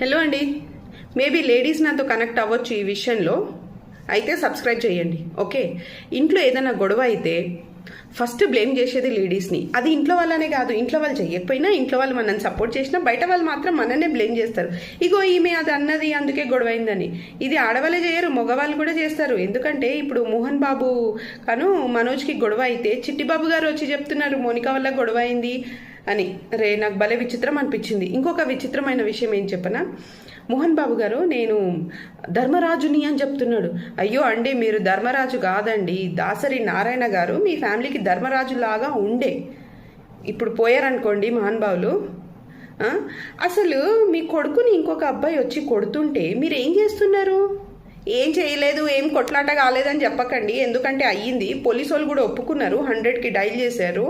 Hello అండి. Maybe ladies నాతో connect అవ్వచ్చు ఈ విషయంలో. అయితే సబ్స్క్రైబ్ చేయండి. ఓకే, ఇంట్లో ఏదైనా గొడవ అయితే ఫస్ట్ బ్లేమ్ చేసేది లేడీస్ని. అది ఇంట్లో వాళ్ళనే కాదు, ఇంట్లో వాళ్ళు చేయకపోయినా, ఇంట్లో వాళ్ళు మనల్ని సపోర్ట్ చేసినా, బయట వాళ్ళు మాత్రం మననే బ్లేమ్ చేస్తారు. ఇగో ఈమె అది అన్నది అందుకే గొడవ అయిందని. ఇది ఆడవాళ్ళే చేయరు, మగవాళ్ళు కూడా చేస్తారు. ఎందుకంటే ఇప్పుడు మోహన్ బాబు మనోజ్కి గొడవ అయితే చిట్టిబాబు గారు వచ్చి చెప్తున్నారు మోనికా వల్ల గొడవ అయింది అని. రే, నాకు భలే విచిత్రం అనిపించింది. ఇంకొక విచిత్రమైన విషయం ఏం చెప్పనా, మోహన్ బాబు గారు నేను ధర్మరాజుని అని చెప్తున్నాడు. అయ్యో అండి, మీరు ధర్మరాజు కాదండి, దాసరి నారాయణ గారు మీ ఫ్యామిలీకి ధర్మరాజు లాగా ఉండే. ఇప్పుడు పోయారనుకోండి మహానుభావులు. అసలు మీ కొడుకుని ఇంకొక అబ్బాయి వచ్చి కొడుతుంటే మీరు ఏం చేస్తున్నారు? ఏం చేయలేదు, ఏం కొట్లాట కాలేదని చెప్పకండి, ఎందుకంటే అయ్యింది. పోలీసు వాళ్ళు కూడా ఒప్పుకున్నారు, 100కి డైల్ చేశారు.